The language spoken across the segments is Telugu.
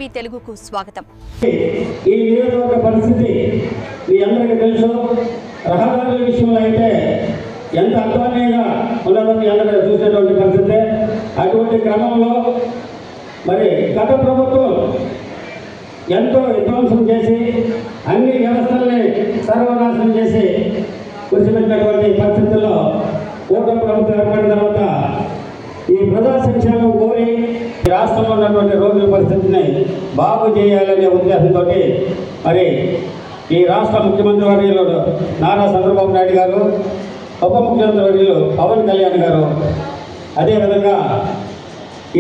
టీవీ తెలుగుకు స్వాగతం. ఈ నియోజకవర్గ పరిస్థితి మీ అందరికీ తెలుసు. రహదారుల విషయంలో అయితే ఎంత అధ్వానంగా ఉన్నదో మీ అందరూ చూసినటువంటి పరిస్థితి. అటువంటి క్రమంలో మరి గత ప్రభుత్వం ఎంతో విధ్వంసం చేసి అన్ని వ్యవస్థల్ని సర్వనాశనం చేసి కూర్చోబెట్టినటువంటి పరిస్థితుల్లో కూటమి ప్రభుత్వం ఏర్పడిన తర్వాత ఈ ప్రజా సంక్షేమం కోరి రాష్ట్రంలో ఉన్నటువంటి రోడ్ల పరిస్థితిని బాగు చేయాలనే ఉద్దేశంతో మరి ఈ రాష్ట్ర ముఖ్యమంత్రి వర్యులు నారా చంద్రబాబు నాయుడు గారు, ఉప ముఖ్యమంత్రి వర్యులు పవన్ కళ్యాణ్ గారు, అదేవిధంగా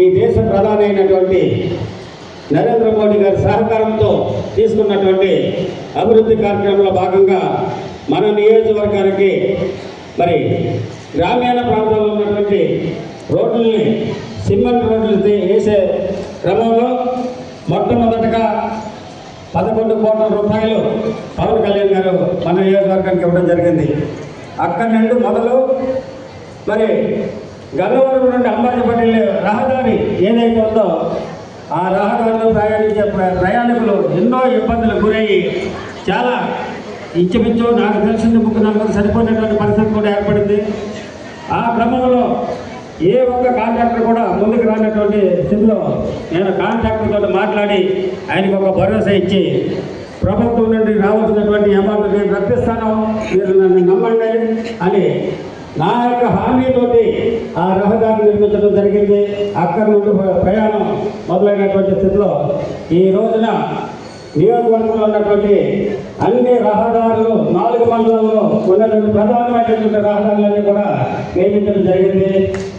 ఈ దేశ ప్రధాని అయినటువంటి నరేంద్ర మోడీ గారి సహకారంతో తీసుకున్నటువంటి అభివృద్ధి కార్యక్రమంలో భాగంగా మన నియోజకవర్గానికి మరి గ్రామీణ ప్రాంతాల్లో ఉన్నటువంటి రోడ్లని సిమెంట్ రోడ్లు వేసే క్రమంలో మొట్టమొదటగా 11 కోట్ల రూపాయలు పవన్ కళ్యాణ్ గారు మన నియోజకవర్గానికి ఇవ్వడం జరిగింది. అక్కడి నుండి మొదలు మరి గన్నవరం నుండి అంబాజీపల్లి రహదారి ఏదైతే ఉందో ఆ రహదారిలో ప్రయాణించే ప్రయాణికులు ఎన్నో ఇబ్బందులకు గురయ్యి చాలా ఇంచుమించు నాకు తెలిసిన 3-4 సరిపోయినటువంటి పరిస్థితి కూడా ఏర్పడింది. ఆ క్రమంలో ఏ ఒక్క కాంట్రాక్టర్ కూడా ముందుకు రానటువంటి స్థితిలో నేను కాంట్రాక్టర్తో మాట్లాడి ఆయనకు ఒక భరోసా ఇచ్చి ప్రభుత్వం నుండి రావాల్సినటువంటి అమౌంట్ నేను రప్పిస్తాను, మీరు నన్ను నమ్మండి అని నా యొక్క హామీతోటి ఆ రహదారిని నిర్మించడం జరిగింది. అక్కడి నుండి ప్రయాణం మొదలైనటువంటి స్థితిలో ఈ రోజున నియోజకవర్గంలో ఉన్నటువంటి అన్ని రహదారులు 4 మండలాల్లో ఉన్నటువంటి ప్రధానమైనటువంటి రహదారులన్నీ కూడా నిర్మించడం జరిగింది.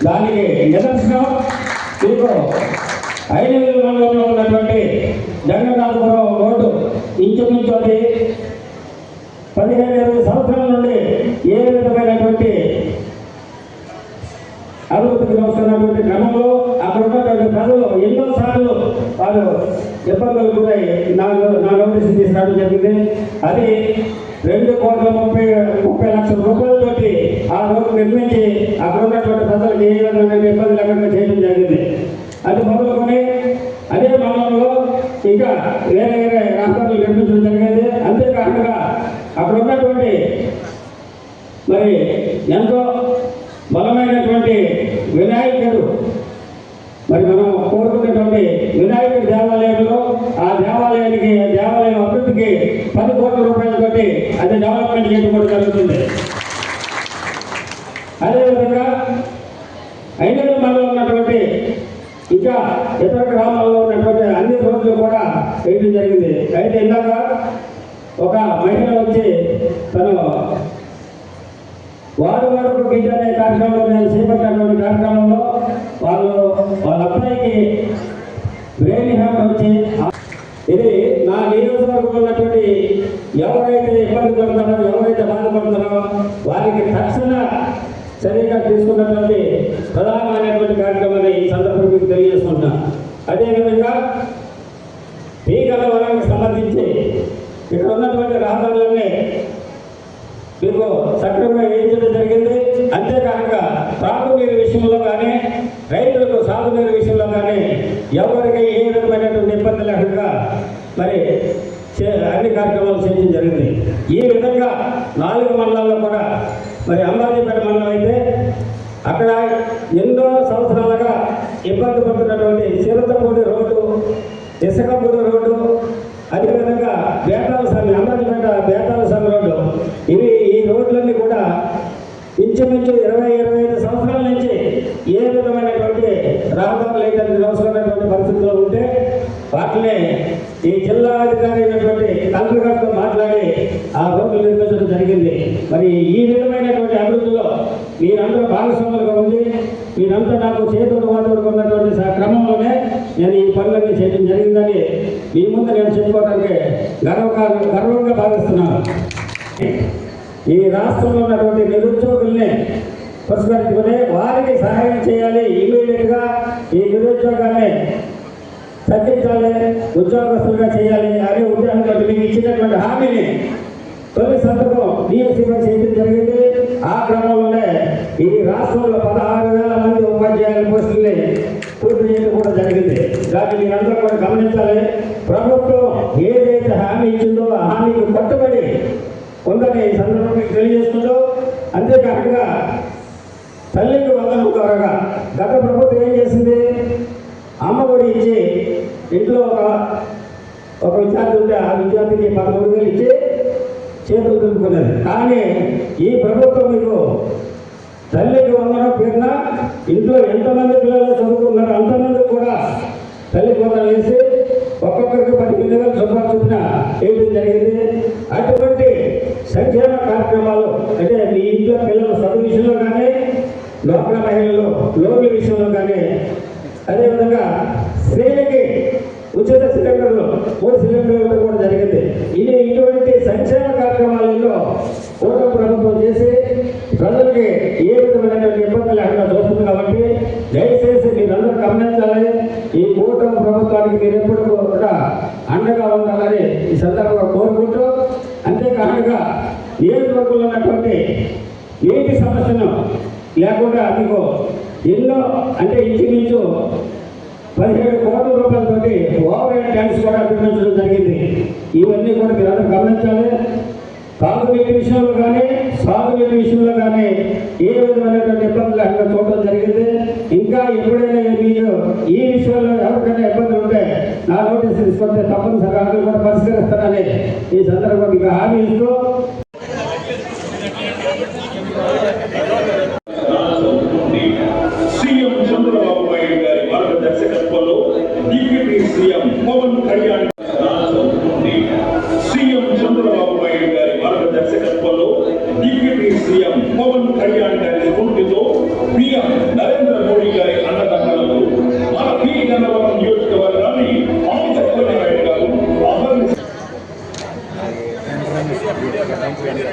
దానికి నిదర్శనం మీకు 5 మండలంలో ఉన్నటువంటి జగన్నాథపురం రోడ్డు ఇంచుమించు అది 15-20 సంవత్సరాల నుండి ఏ విధమైనటువంటి అభివృద్ధికి వస్తున్నటువంటి క్రమంలో అక్కడ ఉన్నటువంటి ప్రజలు ఎన్నోసార్లు వారు ఇబ్బందులు గురై నా నోటీసు తీసుకురావడం జరిగింది. అది 2,30,00,000 రూపాయలతోటి ఆ రోడ్డు నిర్మించి అక్కడ ఉన్నటువంటి ప్రజలకు ఏ విధమైన ఇబ్బందులు లేకుండా చేయడం జరిగింది. అది మొదలుకొని అదే మండలంలో ఇంకా వేరే రహదారులు నిర్మించడం జరిగింది. అంతేకాకుండా అక్కడ ఉన్నటువంటి మరి ఎంతో బలమైనటువంటి వినాయకుడు, మరి మనం కోరుకున్నటువంటి వినాయకుడి దేవాలయంలో ఆ దేవాలయం అభివృద్ధికి 10 కోట్ల రూపాయలతోటి అది డెవలప్మెంట్ చేయడం కూడా జరుగుతుంది. అదేవిధంగా 5 మండలంలో ఉన్నటువంటి ఇంకా ఇతర గ్రామాల్లో ఉన్నటువంటి అన్ని రోడ్లు కూడా వేయడం జరిగింది. అయితే ఇందాక ఒక మహిళ వచ్చి తను వారు గిడ్డ అనే కార్యక్రమంలో నేను చేపట్టినటువంటి కార్యక్రమంలో వాళ్ళ అబ్బాయికి బ్రెయిన్ హ్యామర్ వచ్చి ఇది నా నియోజకవర్గంలో ఉన్నటువంటి ఎవరైతే ఇబ్బంది పడుతున్నారో, ఎవరైతే బాధపడుతున్నారో వారికి తక్షణ చర్యగా తీసుకున్నటువంటి ప్రధానమైనటువంటి కార్యక్రమాన్ని ఈ సందర్భంగా తెలియజేసుకుంటున్నా. అదేవిధంగా గన్నవరానికి సంబంధించి ఇక్కడ ఉన్నటువంటి రహదారులన్నీ మీకు సక్రమంగా వేయించడం జరిగింది. అంతేకాకుండా త్రాగునీరు విషయంలో కానీ రైతులకు సాగునీరు విషయంలో కానీ ఎవరికి ఏ విధమైనటువంటి ఇబ్బంది లేకుండా మరి అన్ని కార్యక్రమాలు చేయడం జరిగింది. ఈ విధంగా 4 మండలాల్లో కూడా మరి అంబాజీపేట మండలం అయితే అక్కడ ఎన్నో సంవత్సరాలుగా ఇబ్బంది పడుతున్నటువంటి చిరతపూడి రోడ్డు, ఇసుకపూడి రోడ్డు, అదేవిధంగా బేతాల స్వామి అంబాజీపేట బేతాల స్వామి రోడ్డు, ఈ రోడ్లన్నీ కూడా ఇంచుమించు 20-25 సంవత్సరాల నుంచి ఏ విధమైనటువంటి రహదారులు అయితే అవసరమైనటువంటి పరిస్థితుల్లో ఉంటే వాటిని ఈ జిల్లా అధికారి అయినటువంటి కలెక్టర్ గారితో మాట్లాడి ఆ రోడ్లు నిర్మించడం జరిగింది. మరి ఈ విధమైనటువంటి అభివృద్ధిలో మీరందరూ భాగస్వాములుగా ఉంది. మీరంతా నాకు చేతుడు వాడుకున్నటువంటి క్రమంలోనే నేను ఈ పనులన్నీ చేయడం జరిగిందని మీ ముందు నేను చెప్పుకోవడానికి గర్వంగా భావిస్తున్నాను. ఈ రాష్ట్రంలో ఉన్నటువంటి నిరుద్యోగుల్ని పురస్కరించుకుని వారికి సహాయం చేయాలి. ఇమీడియట్గా ఈ నిరుద్యోగాన్ని తగ్గించాలి, ఉద్యోగస్తులుగా చేయాలి అనే ఉద్దేశంతో మీకు ఇచ్చినటువంటి హామీని తొలి సంతకం డిఎస్సీపై చేయడం జరిగింది. ఆ క్రమంలోనే ఈ రాష్ట్రంలో 16,000 మంది ఉపాధ్యాయుల పోస్టుల్ని పూర్తి చేయడం కూడా జరిగింది. దాన్ని మీరందరూ కూడా గమనించాలి. ప్రభుత్వం ఏదైతే హామీ ఇచ్చిందో ఆ హామీకి కట్టుబడి ఉందని ఈ సందర్భంగా తెలియజేస్తుందో, అంతేకాకుండా తల్లికి వందనం ద్వారా గత ప్రభుత్వం ఏం చేసింది, అమ్మఒడి ఇచ్చి ఇంట్లో ఒక విద్యార్థి ఉంటే ఆ విద్యార్థికి 13,000 ఇచ్చి చేతులు దులుపుకున్నది. కానీ ఈ ప్రభుత్వం మీకు తల్లికి వందనం పేరున ఇంట్లో ఎంతమంది పిల్లలు చదువుకున్నారో అంతమంది కూడా తల్లికి వందనం వేసి ఒక్కొక్కరికి 10,000 రూపాయలు చొప్పున వేయడం జరిగింది. అటువంటి సంక్షేమ కార్యక్రమాలు అంటే మీ ఇంట్లో పిల్లల చదువు విషయంలో కానీ, డ్వాక్రా మహిళలు లోన్ల విషయంలో కానీ, అదేవిధంగా స్త్రీలకి ఉచిత సిలిండర్లు 3 సిలిండర్లు కూడా జరిగింది. ఇటువంటి సంక్షేమ కార్యక్రమాలలో కూటమి ప్రభుత్వం చేసి ప్రజలకి ఏ విధమైన ఇబ్బందులు లేకుండా చూస్తుంది. కాబట్టి దయచేసి మీరందరూ గమనించాలి. ఈ కూటమి ప్రభుత్వానికి మీరు ఎప్పుడు కూడా అండగా ఉండాలని ఈ సందర్భంగా కోరుకుంటూ, అంతేకాకుండా నియోజకవర్గంలో ఉన్నటువంటి నీటి సమస్యను లేకుండా మీకు ఎన్నో అంటే ఇంచుమించు 17 కోట్ల రూపాయలతోటి ఓవర్ హెడ్ ట్యాంక్స్ కూడా నిర్మించడం జరిగింది. ఇవన్నీ కూడా మీరు అందరూ గమనించాలి. తాగునీటి విషయంలో కానీ, సాగునీటి విషయంలో కానీ ఏ విధమైనటువంటి ఇబ్బందులు అక్కడ చూడడం జరిగింది. ఇంకా ఎప్పుడైనా మీరు ఈ విషయంలో ఎవరికైనా ఇబ్బందులు ఉంటే నా నోటీస్ తీసుకుంటే తప్పనిసరిగా అందరూ కూడా పరిష్కరిస్తానని ఈ సందర్భంగా మీకు హామీ ఇస్తూ, సీఎం చంద్రబాబు నాయుడు గారి మార్గదర్శకత్వంలో deputy CM Pawan Kalyan CM Chandrababu Naidu గారి మార్గదర్శకత్వంలో డిప్యూటీ సీఎం పవన్ కళ్యాణ్ గారి స్ఫూర్తితో పీఎం నరేంద్ర మోడీ గారి అండదండలతో మన పి గన్నవరం నియోజకవర్గాన్ని ఆంధ్రప్రదేశ్ గారు అభివృద్ధి